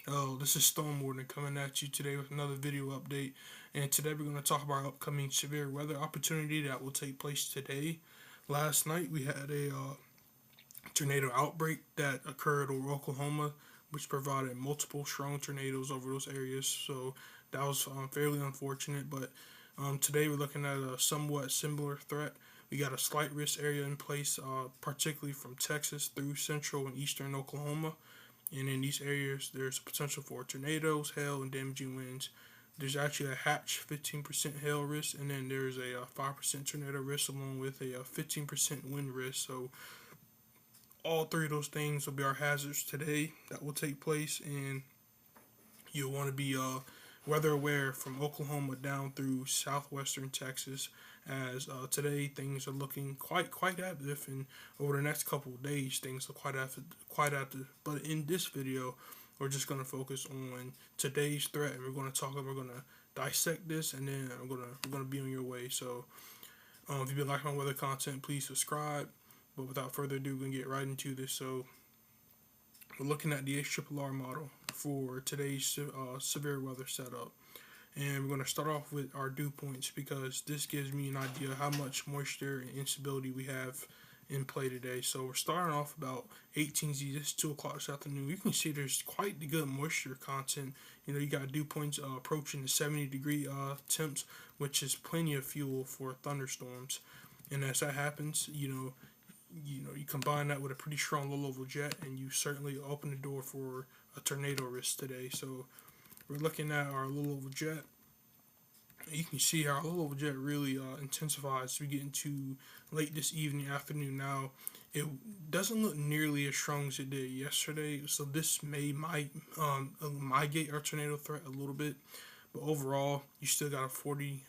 This is Stone Warden coming at you today with another video update. And today we're going to talk about upcoming severe weather opportunity that will take place today. Last night we had a tornado outbreak that occurred over Oklahoma, which provided multiple strong tornadoes over those areas. So that was fairly unfortunate. But today we're looking at a somewhat similar threat. We got a slight risk area in place, particularly from Texas through central and eastern Oklahoma. And in these areas, there's a potential for tornadoes, hail, and damaging winds. There's actually a hatch 15% hail risk, and then there's a 5% tornado risk, along with a 15% wind risk. So all three of those things will be our hazards today that will take place, and you'll want to be weather aware from Oklahoma down through southwestern Texas. As today things are looking quite active, and over the next couple of days things are quite active. But in this video, we're just going to focus on today's threat, and we're going to dissect this, and then we're gonna be on your way. So if you've been liking my weather content, please subscribe. But without further ado, we're gonna get right into this. So we're looking at the HRRR model for today's severe weather setup. And we're going to start off with our dew points because this gives me an idea of how much moisture and instability we have in play today. So we're starting off about 18 Z. This is 2 o'clock this afternoon. You can see there's quite the good moisture content. You know, you got dew points approaching the 70-degree temps, which is plenty of fuel for thunderstorms. And as that happens, you combine that with a pretty strong low-level jet, and you certainly open the door for a tornado risk today. So we're looking at our low-level jet. You can see how our low-level jet really intensifies as we get into late this evening, afternoon. Now, it doesn't look nearly as strong as it did yesterday, so this may mitigate our tornado threat a little bit. But overall, you still got a 40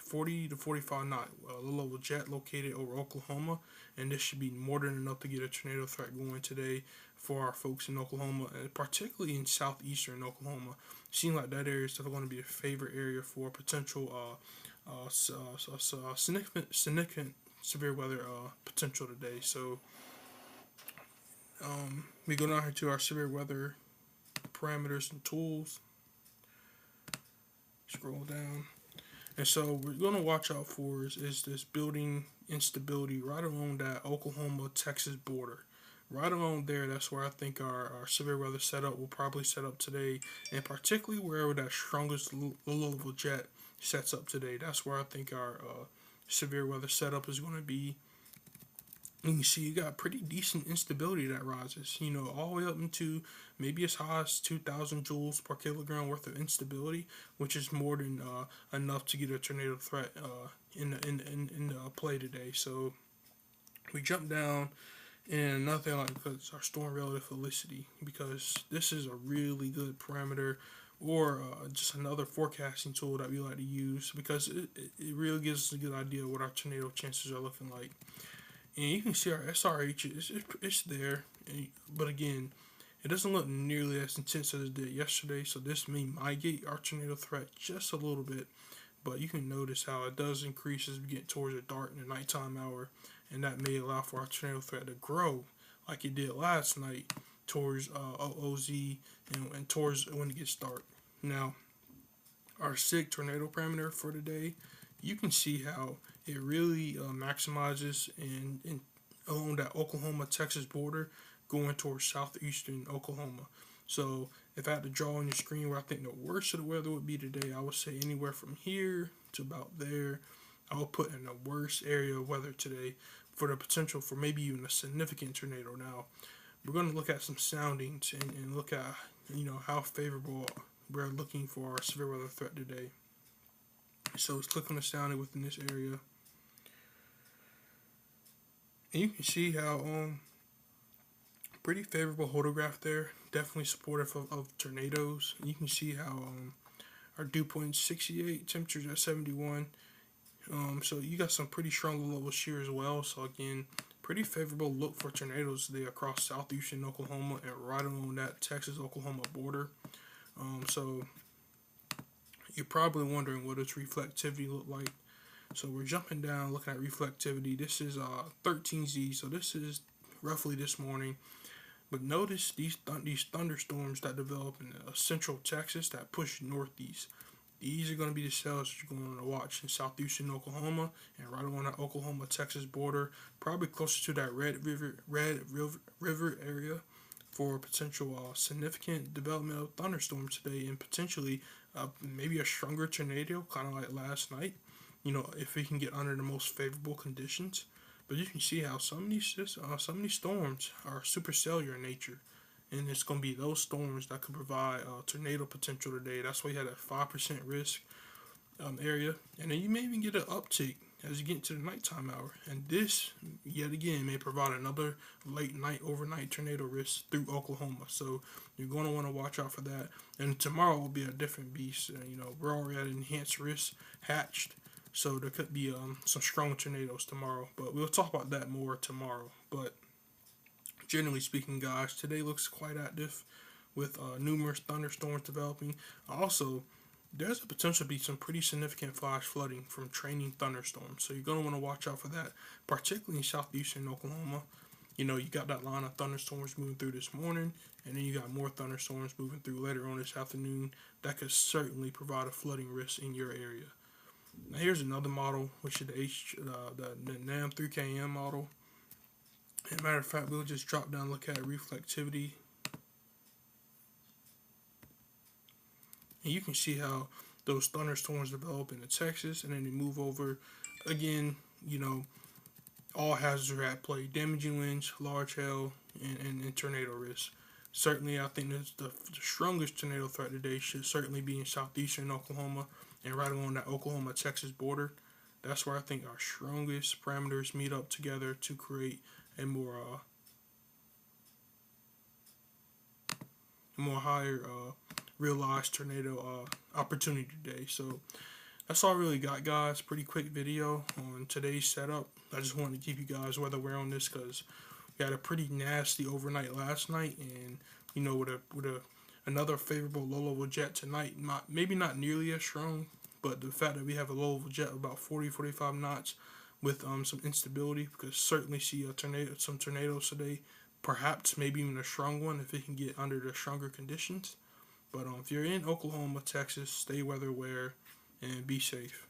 to 45 knot low-level jet located over Oklahoma, and this should be more than enough to get a tornado threat going today for our folks in Oklahoma, and particularly in southeastern Oklahoma. Seems like that area is going to be a favorite area for potential significant severe weather potential today. So we go down here to our severe weather parameters and tools. Scroll down. And so we're going to watch out for is this building instability right along that Oklahoma-Texas border. Right along there, that's where I think our severe weather setup will probably set up today, and particularly wherever that strongest low-level jet sets up today. That's where I think our severe weather setup is going to be. And you see, you got pretty decent instability that rises, all the way up into maybe as high as 2,000 joules per kilogram worth of instability, which is more than enough to get a tornado threat in play today. So we jump down, and another thing, because our storm relative felicity, because this is a really good parameter, or just another forecasting tool that we like to use, because it really gives us a good idea of what our tornado chances are looking like. And you can see our SRH, it's there, but again, it doesn't look nearly as intense as it did yesterday, so this may mitigate our tornado threat just a little bit. But you can notice how it does increase as we get towards the dark and the nighttime hour, and that may allow for our tornado threat to grow like it did last night towards OZ and towards when it gets dark. Now, our SIG tornado parameter for today, you can see how it really maximizes and along that Oklahoma-Texas border going towards southeastern Oklahoma. So if I had to draw on your screen where I think the worst of the weather would be today, I would say anywhere from here to about there. I would put in the worst area of weather today for the potential for maybe even a significant tornado. Now, we're going to look at some soundings and look at how favorable we're looking for our severe weather threat today. So let's click on the sounding within this area. And you can see how pretty favorable hodograph there. Definitely supportive of tornadoes. You can see how our dew point is 68, temperatures at 71. So you got some pretty strong low-level shear as well. So again, pretty favorable look for tornadoes today across southeastern Oklahoma and right along that Texas-Oklahoma border. So you're probably wondering what its reflectivity look like. So we're jumping down, looking at reflectivity. This is 13Z, so this is roughly this morning. But notice these thunderstorms that develop in central Texas that push northeast. These are going to be the cells that you're going to watch in southeastern Oklahoma and right along that Oklahoma-Texas border, probably closer to that Red River area for potential significant development of thunderstorms today and potentially maybe a stronger tornado, kind of like last night. If we can get under the most favorable conditions. But you can see how some of these storms are supercellular in nature, and it's going to be those storms that could provide tornado potential today. That's why you had a 5% risk area, and then you may even get an uptick as you get into the nighttime hour. And this, yet again, may provide another late night, overnight tornado risk through Oklahoma. So you're going to want to watch out for that. And tomorrow will be a different beast. We're already at enhanced risk hatched. So there could be some strong tornadoes tomorrow. But we'll talk about that more tomorrow. But generally speaking, guys, today looks quite active with numerous thunderstorms developing. Also, there's a potential to be some pretty significant flash flooding from training thunderstorms. So you're going to want to watch out for that, particularly in southeastern Oklahoma. You got that line of thunderstorms moving through this morning, and then you got more thunderstorms moving through later on this afternoon that could certainly provide a flooding risk in your area. Now here's another model, which is the NAM 3KM model. As a matter of fact, we'll just drop down and look at reflectivity. And you can see how those thunderstorms develop into Texas and then they move over. Again, all hazards are at play. Damaging winds, large hail, and tornado risk. Certainly, I think the strongest tornado threat today should certainly be in southeastern Oklahoma and right along that Oklahoma-Texas border. That's where I think our strongest parameters meet up together to create a more higher realized tornado opportunity today. So that's all I really got, guys. Pretty quick video on today's setup. I just wanted to keep you guys weather aware on this because we had a pretty nasty overnight last night, and with another favorable low-level jet tonight, maybe not nearly as strong, but the fact that we have a low-level jet of about 40-45 knots with some instability, because certainly see some tornadoes today, perhaps maybe even a strong one if it can get under the stronger conditions. But if you're in Oklahoma, Texas, stay weather aware and be safe.